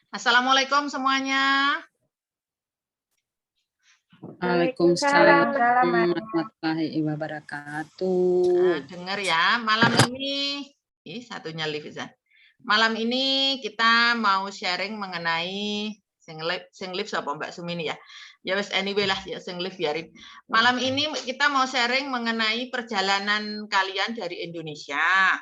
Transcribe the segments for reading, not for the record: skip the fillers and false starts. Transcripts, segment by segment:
Assalamualaikum semuanya. Waalaikumsalam warahmatullahi wabarakatuh. Dengar ya, malam ini, satunya Liviza. Malam ini kita mau sharing mengenai sing live apa Mbak Sumini ya. Ya wes anyway lah ya sing live biarin. Malam ini kita mau sharing mengenai perjalanan kalian dari Indonesia.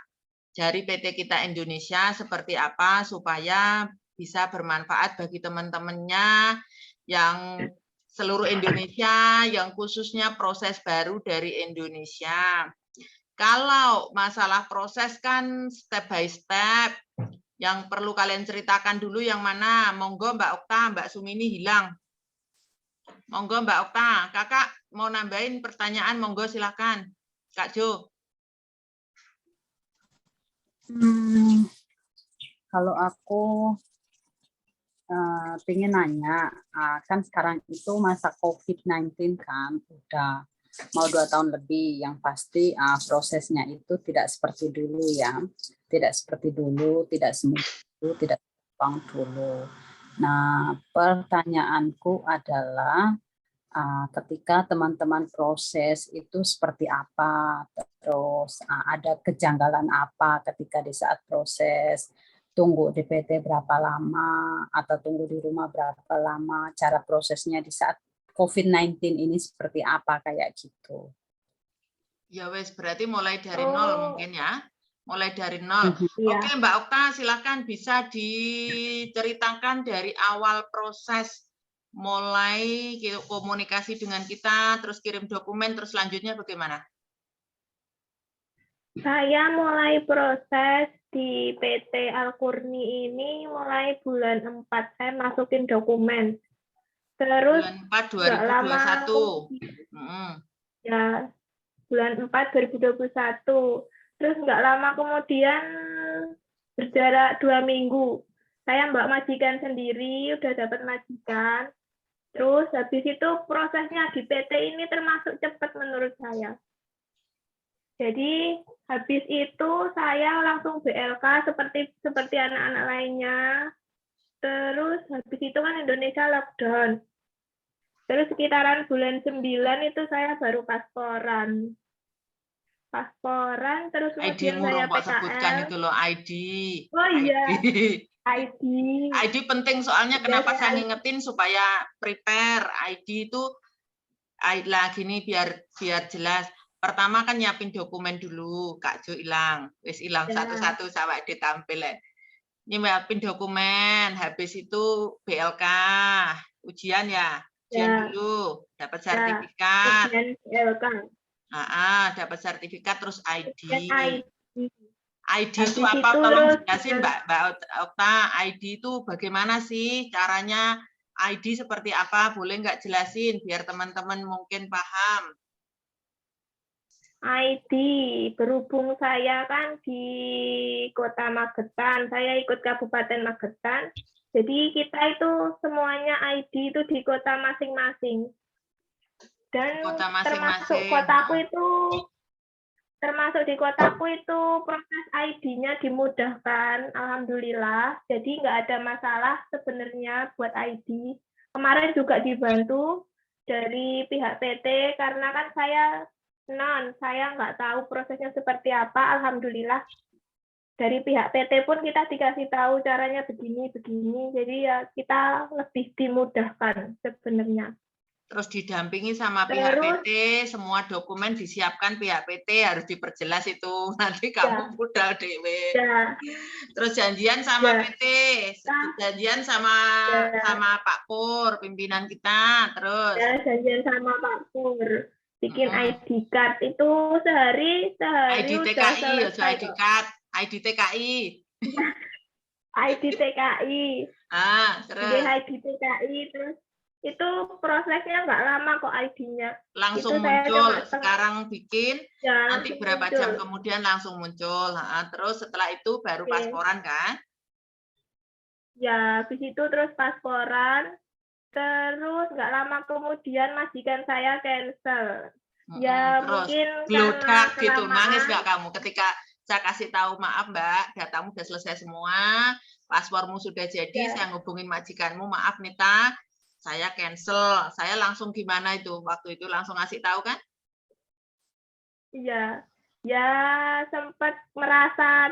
Dari PT kita Indonesia seperti apa supaya bisa bermanfaat bagi teman-temannya yang seluruh Indonesia, yang khususnya proses baru dari Indonesia. Kalau masalah proses kan step by step, yang perlu kalian ceritakan dulu yang mana? Monggo Mbak Okta, Mbak Sumini hilang. Monggo Mbak Okta, kakak mau nambahin pertanyaan, monggo silakan. Kak Jo. Kalau aku pengen nanya, kan sekarang itu masa COVID-19 kan, udah mau 2 tahun lebih, yang pasti prosesnya itu tidak seperti dulu ya, tidak seperti dulu, tidak semudah dulu, tidak gampang dulu. Nah, pertanyaanku adalah ketika teman-teman proses itu seperti apa, terus ada kejanggalan apa ketika di saat proses, tunggu di PT berapa lama, atau tunggu di rumah berapa lama, cara prosesnya di saat COVID-19 ini seperti apa, kayak gitu. Ya wes, berarti mulai dari nol mungkin ya. Mulai dari nol. Oke, Mbak Okta, silakan bisa diceritakan dari awal proses mulai komunikasi dengan kita, terus kirim dokumen, terus selanjutnya bagaimana? Saya mulai proses di PT Alkurni ini mulai bulan 4, saya masukin dokumen. Terus bulan 4 2021. Ya, bulan 4 2021. Terus nggak lama kemudian berjarak 2 minggu. Saya Mbak majikan sendiri, udah dapat majikan. Terus habis itu prosesnya di PT ini termasuk cepat menurut saya. Jadi habis itu saya langsung BLK seperti anak-anak lainnya. Terus habis itu kan Indonesia lockdown. Terus sekitaran bulan 9 itu saya baru pasporan. Terus kemudian saya PKL. Sebutkan itu loh ID. Oh iya. ID. ID penting soalnya kenapa saya ngingetin supaya prepare. ID itu lagi nih biar jelas. Pertama kan nyiapin dokumen dulu, Kak Jo hilang. Wis hilang satu-satu sama ditampil. Nyiapin dokumen, habis itu BLK, ujian ya. Ujian dulu, dapat sertifikat. Ujian BLK. Dapat sertifikat terus ID. ID habis itu apa? Tolong jelasin Mbak Okta, ID itu bagaimana sih caranya? ID seperti apa? Boleh nggak jelasin biar teman-teman mungkin paham? ID, berhubung saya kan di Kota Magetan, saya ikut Kabupaten Magetan, jadi kita itu semuanya ID itu di kota masing-masing. Dan termasuk di kotaku itu proses ID-nya dimudahkan, alhamdulillah. Jadi nggak ada masalah sebenarnya buat ID. Kemarin juga dibantu dari pihak PT karena kan saya nggak tahu prosesnya seperti apa. Alhamdulillah dari pihak PT pun kita dikasih tahu caranya begini, jadi ya kita lebih dimudahkan sebenarnya. Terus didampingi sama pihak PT, semua dokumen disiapkan pihak PT, harus diperjelas itu, nanti kamu mudah dewe. Terus janjian sama PT, janjian sama Pak Pur, pimpinan kita, terus. Janjian sama Pak Pur. Bikin ID card itu sehari ID TKI, ID card, ID TKI. ID TKI. Terus. ID TKI, terus itu prosesnya nggak lama kok ID-nya. Langsung muncul, sekarang bikin, nanti berapa jam kemudian langsung muncul. Terus setelah itu baru pasporan kan? Ya, habis itu terus pasporan. Terus nggak lama kemudian majikan saya cancel. Ya terus mungkin geludak gitu, nangis nggak kamu ketika Saya kasih tahu, maaf Mbak, datamu sudah selesai semua, paspormu sudah jadi, Ya. saya ngubungin majikanmu, maaf Nita, saya cancel. Saya langsung gimana itu? Waktu itu langsung ngasih tahu kan? Iya. Ya sempat merasa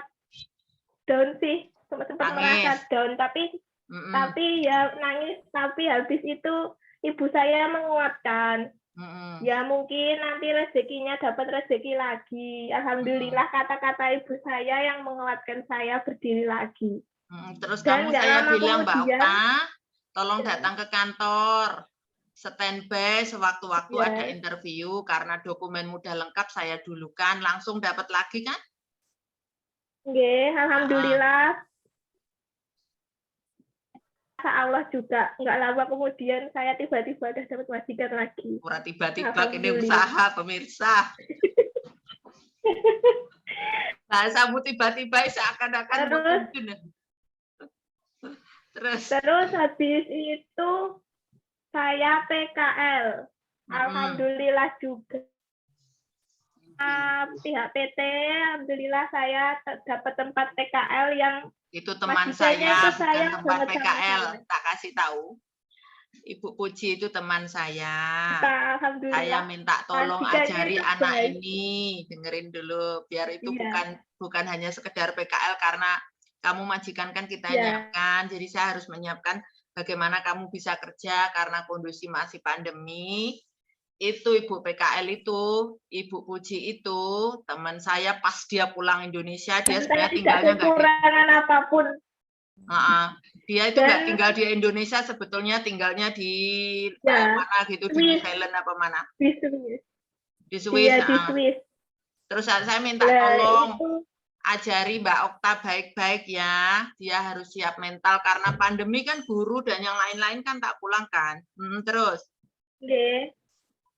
down sih, sempat merasa Nangis. down, tapi ya nangis, tapi habis itu ibu saya menguatkan. Ya mungkin nanti rezekinya dapat rezeki lagi. Alhamdulillah kata-kata ibu saya yang menguatkan saya berdiri lagi. Terus Dan kamu nggak saya lama bilang Mbak kemudian, Okta, tolong datang ke kantor, standby sewaktu-waktu Ya. ada interview karena dokumen udah lengkap saya dulukan, langsung dapat lagi kan? Nggih, alhamdulillah. Allah juga nggak lama kemudian saya tiba-tiba udah dapat majikan lagi. Pura tiba-tiba ini Alhamdulillah. usaha pemirsa. Bahasamu tiba-tiba seakan-akan Terus habis itu saya PKL. Alhamdulillah juga. Pihak PT, alhamdulillah saya dapat tempat PKL yang itu teman majikannya saya, itu saya bukan tempat banget PKL. sama saya. Tak kasih tahu. Ibu Puji itu teman saya. Alhamdulillah. Saya minta tolong Majikannya ajari itu anak baik. ini, dengerin dulu, biar itu Iya. bukan hanya sekedar PKL karena kamu majikan kan kita Iya. nyiapkan, jadi saya harus menyiapkan bagaimana kamu bisa kerja karena kondisi masih pandemi. Itu Ibu PKL itu, Ibu Puji itu teman saya pas dia pulang Indonesia, dia sebenarnya tinggalnya nggak kekurangan apapun. Dia itu nggak tinggal di Indonesia, sebetulnya tinggalnya di mana gitu, di New Zealand apa mana? Di Swiss. Di Swiss. Iya, di Swiss. Terus saya minta tolong ajari Mbak Okta baik-baik ya, dia harus siap mental karena pandemi kan guru dan yang lain-lain kan tak pulang kan. Terus? Oke.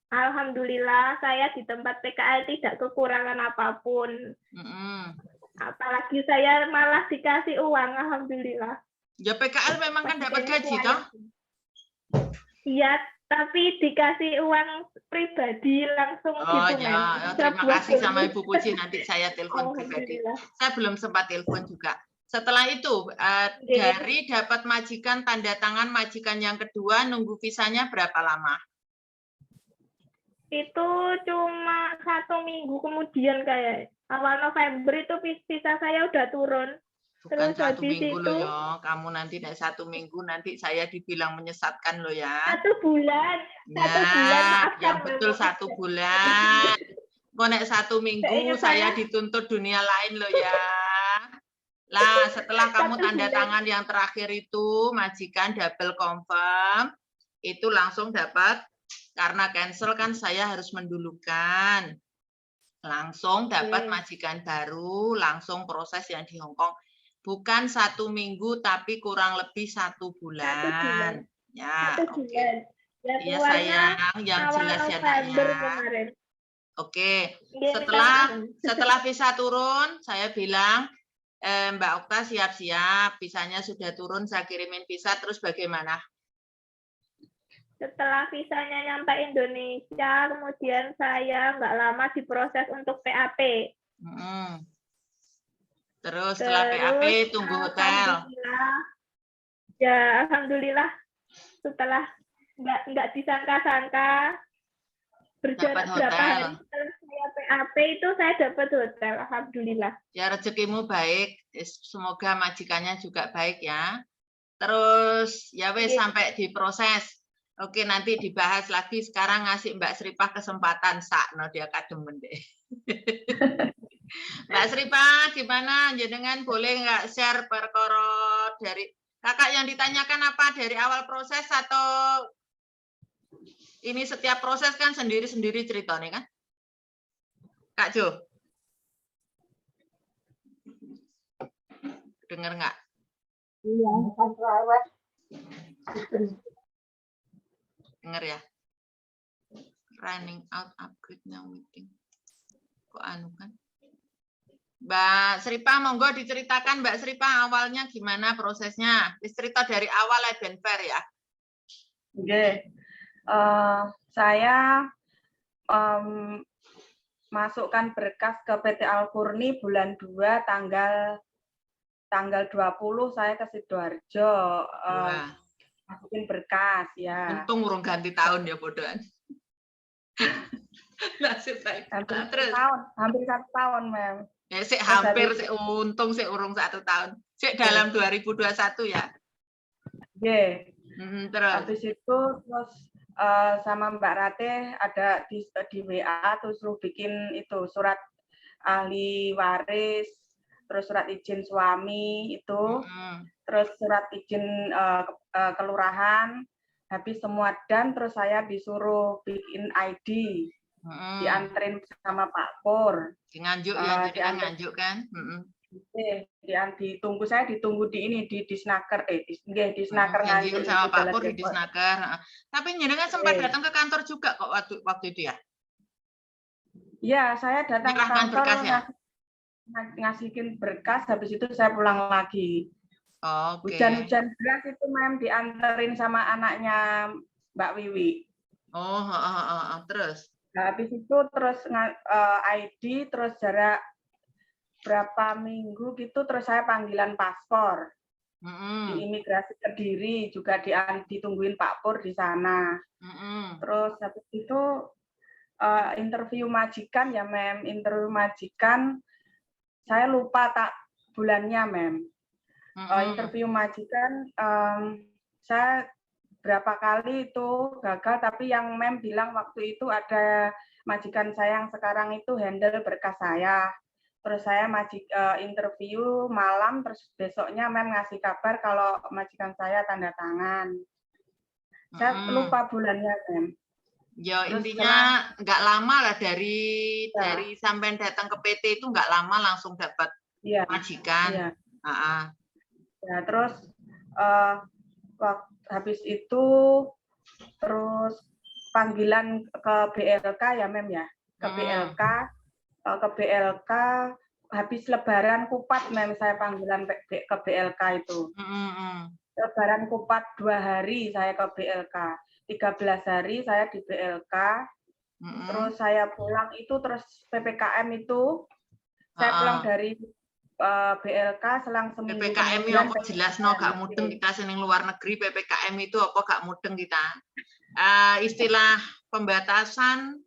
Alhamdulillah saya di tempat PKL tidak kekurangan apapun. Apalagi saya malah dikasih uang, alhamdulillah. Ya PKL memang kan dapat gaji toh? Iya, tapi dikasih uang pribadi langsung gitu. Ya, terima kasih sama Ibu Puji, nanti saya telepon pribadi. Saya belum sempat telepon juga. Setelah itu dari dapat majikan tanda tangan majikan yang kedua, nunggu visanya berapa lama? Itu cuma 1 minggu kemudian kayak awal November itu visa saya udah turun. Bukan Terus 1 minggu itu, loh ya, kamu nanti naik 1 minggu nanti saya dibilang menyesatkan loh ya. 1 bulan. Nah, 1 bulan, maafkan yang betul 1 bulan. Kok naik 1 minggu saya dituntut dunia lain loh ya. Lah setelah kamu tanda tangan yang terakhir itu majikan double confirm, itu langsung dapat. Karena cancel kan saya harus mendulukan. Langsung dapat majikan baru, langsung proses yang di Hong Kong. Bukan 1 minggu, tapi kurang lebih 1 bulan. Ya, oke. Iya sayang, yang jelas ya nak ya. Oke, setelah visa turun, saya bilang, Mbak Okta siap-siap, visanya sudah turun, saya kirimin visa, terus bagaimana? Setelah visanya nyampe Indonesia, kemudian saya nggak lama diproses untuk PAP. Terus setelah PAP tunggu hotel. Ya, alhamdulillah setelah nggak disangka-sangka berjarak berapa hari setelah saya PAP itu saya dapat hotel, alhamdulillah. Ya rezekimu baik, semoga majikannya juga baik ya. Terus ya wes sampai diproses. Oke, nanti dibahas lagi. Sekarang ngasih Mbak Sripah kesempatan. Sakno dia kademen deh. Mbak Sripah, gimana? Jenengan boleh nggak share perkara dari kakak yang ditanyakan apa? Dari awal proses atau ini setiap proses kan sendiri-sendiri ceritanya kan? Kak Jo? Dengar nggak? Iya, Dengar ya. Running out upgrade now meeting. Kok anu kan? Mbak Sripah, monggo diceritakan Mbak Sripah awalnya gimana prosesnya? Cerita dari awal ya Ben Fair ya. Oke. Saya masukkan berkas ke PT Alfurni bulan 2 tanggal 20 saya ke Sidoarjo masukin berkas ya. Untung urung ganti tahun ya bodohan. Nasib baik. Hampir 1 tahun, Mem. Ya, untung sih urung 1 tahun. Sik dalam 2021 ya. Nggih. Terus. Habis itu terus sama Mbak Ratih ada di WA terus suruh bikin itu surat ahli waris, terus surat izin suami itu, terus surat izin kelurahan, habis semua dan terus saya disuruh bikin ID. Dianterin sama Pak Pur. Di Nganjuk ya, jadi Nganjuk kan. Ditunggu di Disnaker, di Disnaker Nganjuk sama Pak Pur di Disnaker. Tapi jenengan sempat datang ke kantor juga kok waktu itu ya? Iya, saya datang ke kantor ngasihin berkas, habis itu saya pulang lagi. Hujan-hujan deras itu Mem dianterin sama anaknya Mbak Wiwi. Terus? Habis itu terus ID, terus jarak berapa minggu gitu, terus saya panggilan paspor di imigrasi Kediri juga ditungguin Pak Pur di sana. Terus habis itu interview majikan ya Mem, interview majikan saya lupa tak bulannya Mem. Interview majikan saya berapa kali itu gagal, tapi yang Mem bilang waktu itu ada majikan saya yang sekarang itu handle berkas saya. Terus saya interview malam, terus besoknya Mem ngasih kabar kalau majikan saya tanda tangan. Saya lupa bulannya Mem. Ya terus intinya nggak lama lah dari sampai datang ke PT itu nggak lama langsung dapat majikan. Ya, terus habis itu terus panggilan ke BLK ya Mem ya, ke BLK habis Lebaran Kupat Mem saya panggilan ke BLK itu. Lebaran Kupat 2 hari saya ke BLK, 13 hari saya di BLK. Terus saya pulang itu terus PPKM itu saya pulang dari BLK selang seminggu. PPKM itu apa jelas gak mudeng kita seneng luar negeri. PPKM itu apa gak mudeng kita. Istilah pembatasan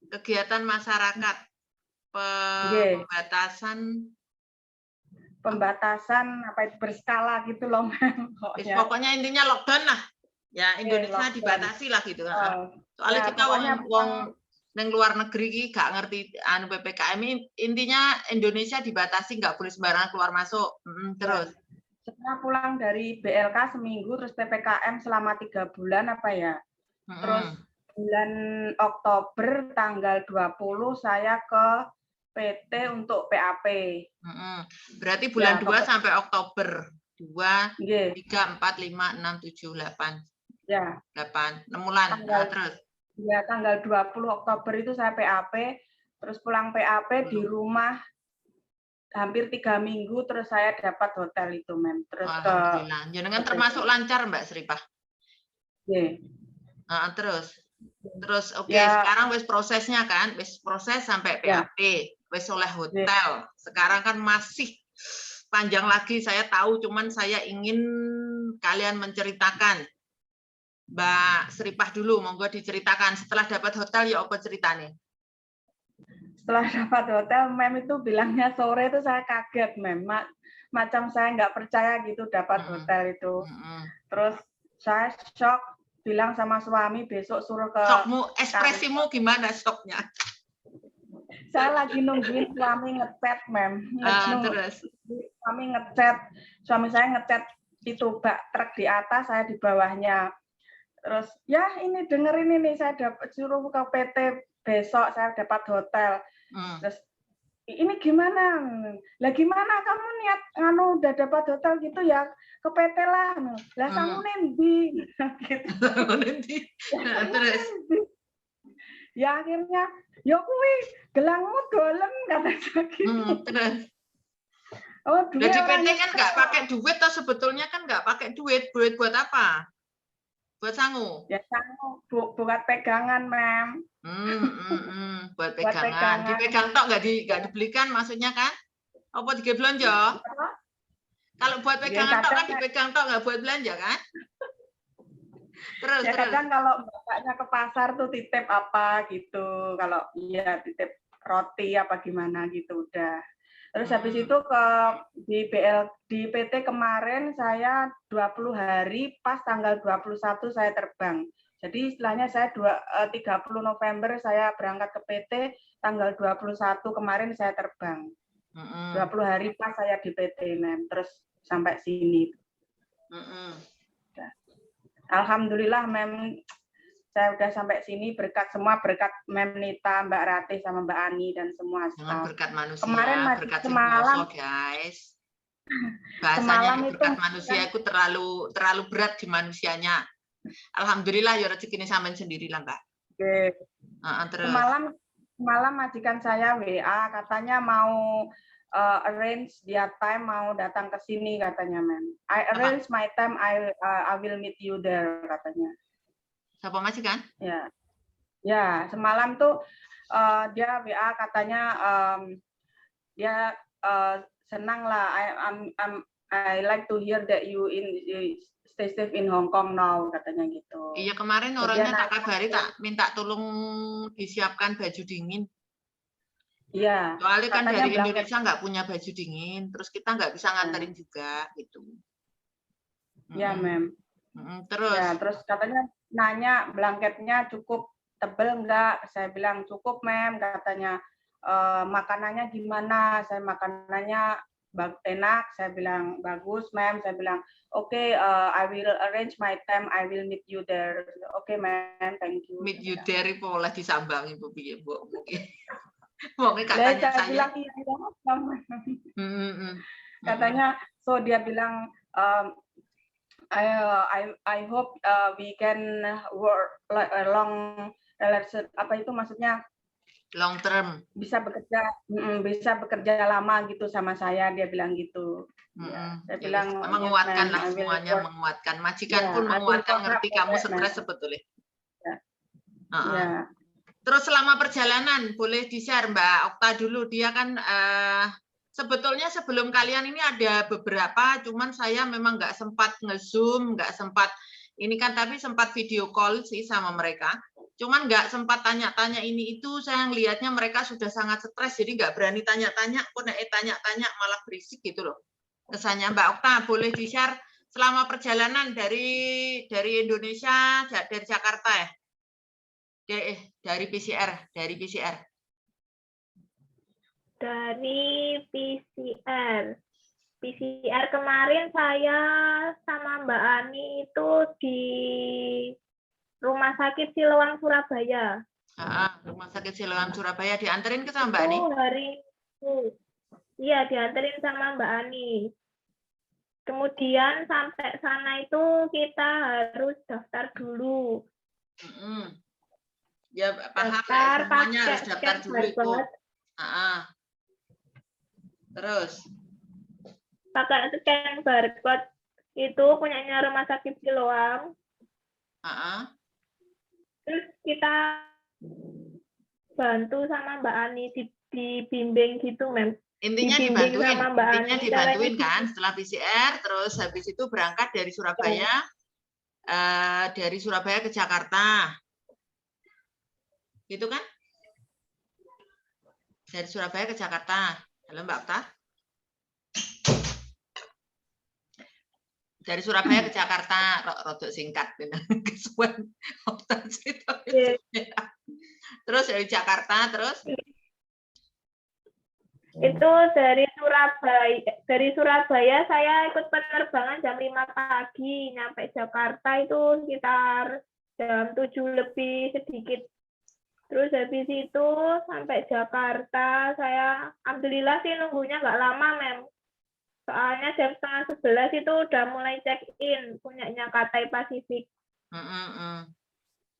kegiatan masyarakat, pembatasan apa itu berskala gitu loh Mem. Pokoknya intinya lockdown lah. Ya Indonesia dibatasi lah gitu. Soalnya kita wong neng luar negeri gak ngerti PPKM, intinya Indonesia dibatasi nggak boleh sembarangan keluar masuk. Terus setelah pulang dari BLK seminggu terus PPKM selama 3 bulan apa ya. Terus bulan Oktober tanggal 20 saya ke PT untuk PAP. Berarti bulan 2 sampai Oktober 2, 3, 4, 5, 6, 7, 8. Ya. 8, 6 bulan. Terus ya tanggal 20 Oktober itu saya PAP, terus pulang PAP di rumah hampir 3 minggu, terus saya dapat hotel itu Mem. Terus alhamdulillah. Jenengan termasuk lancar Mbak Sripah. Terus sekarang wis prosesnya kan, wis proses sampai PAP, wis oleh hotel. Sekarang kan masih panjang lagi saya tahu, cuman saya ingin kalian menceritakan. Mbak Sripah dulu, monggo diceritakan. Setelah dapat hotel ya apa ceritanya? Setelah dapat hotel, Mem itu bilangnya sore itu saya kaget Mem. Macam saya nggak percaya gitu dapat hotel itu. Terus saya shock, bilang sama suami besok suruh ke. Shockmu, ekspresimu gimana shocknya? Saya lagi nungguin suami ngechat Mem. Terus suami ngechat, suami saya ngechat itu bak truk di atas, saya di bawahnya. Terus ya ini dengerin ini saya dapat suruh ke PT besok saya dapat hotel. Terus ini gimana? Lah gimana kamu niat udah dapat hotel gitu ya ke PT lah. Lah kamu nendi gitu. Terus ya akhirnya yo kuwi gelangmu dolem kata gitu. Terus duit jadi PT kan nggak pakai duit atau sebetulnya kan nggak pakai duit buat apa? Buat sangu. Ya sangu buat pegangan, Mem. Buat Buat pegangan. pegangan. Dipegang tok nggak dibelikan maksudnya kan? Apa digawe belanja? Kalau buat pegangan tok kan dipegang tok nggak buat belanja kan? Terus Ya kadang kalau bapaknya ke pasar tuh titip apa gitu. Kalau iya titip roti apa gimana gitu udah. Terus habis itu di PT kemarin saya 20 hari pas tanggal 21 saya terbang. Jadi istilahnya saya 30 November saya berangkat ke PT, tanggal 21 kemarin saya terbang. 20 hari pas saya di PT, Mem. Terus sampai sini. Alhamdulillah, Mem, saya udah sampai sini berkat Mem Nita, Mbak Ratih sama Mbak Ani dan semua staff. Berkat manusia, Kemarin berkat semalam, guys. Bahasanya berkat manusia itu terlalu berat di manusianya. Alhamdulillah ya rezeki ini sampean sendiri lah, Mbak. Oke. Terus. Semalam majikan saya WA katanya mau arrange dia time mau datang ke sini katanya, Mem. I arrange my time, I will meet you there katanya. Siapa majikan? Ya, semalam tuh dia WA katanya dia senang lah. I like to hear that you stay safe in Hong Kong now katanya gitu. Iya, kemarin orangnya tak kabari, tak minta tolong disiapkan baju dingin. Iya. Soalnya kan dari Indonesia nggak punya baju dingin, terus kita nggak bisa nganterin juga gitu. Iya, Mem. Terus? Ya, terus katanya nanya blanketnya cukup tebel nggak? Saya bilang cukup, Mem. Katanya makanannya gimana? Saya makanannya enak. Saya bilang bagus, Mem. Saya bilang oke, I will arrange my time. I will meet you there. Oke, Mem. Thank you. Meet you there itu boleh disambangi Bu piye, Bu. Mungkin katanya saya bilang iya. Katanya dia bilang I hope we can work long relation, apa itu maksudnya long term, bisa bekerja lama gitu sama saya, dia bilang gitu. Saya bilang menguatkan lah semuanya, menguatkan majikan pun menguatkan, ngerti kamu stres sebetulnya. Terus selama perjalanan boleh di-share Mbak Okta dulu, dia kan sebetulnya sebelum kalian ini ada beberapa, cuman saya memang nggak sempat nge-zoom, nggak sempat ini kan, tapi sempat video call sih sama mereka. Cuman nggak sempat tanya-tanya ini itu, saya ngelihatnya mereka sudah sangat stres, jadi nggak berani tanya-tanya, kok tanya-tanya malah berisik gitu loh. Kesannya Mbak Okta boleh di-share selama perjalanan dari Indonesia, dari Jakarta ya? Dari PCR. Dari PCR kemarin saya sama Mbak Ani itu di Rumah Sakit Siloam Surabaya. Rumah Sakit Siloam Surabaya dianterin ke sama Mbak Ani? Iya, dianterin sama Mbak Ani. Kemudian sampai sana itu kita harus daftar dulu. Ya paham, semuanya harus daftar dulu itu. Terus pakai scan barcode itu punyanya Rumah Sakit Siloam. Terus kita bantu sama Mbak Ani, dibimbing gitu, Mem. Intinya dibantuin kan setelah PCR, terus habis itu berangkat dari Surabaya, ke Jakarta. Gitu kan? Dari Surabaya ke Jakarta. Halo Mbak Okta? Dari Surabaya ke Jakarta, rodok singkat. Terus dari Jakarta, terus? Itu dari Surabaya saya ikut penerbangan jam 5 pagi, nyampe Jakarta itu sekitar jam 7 lebih sedikit. Terus habis itu sampai Jakarta, saya alhamdulillah sih nunggunya nggak lama, Mem. Soalnya jam 10:30 itu udah mulai check-in punyanya Cathay Pacific.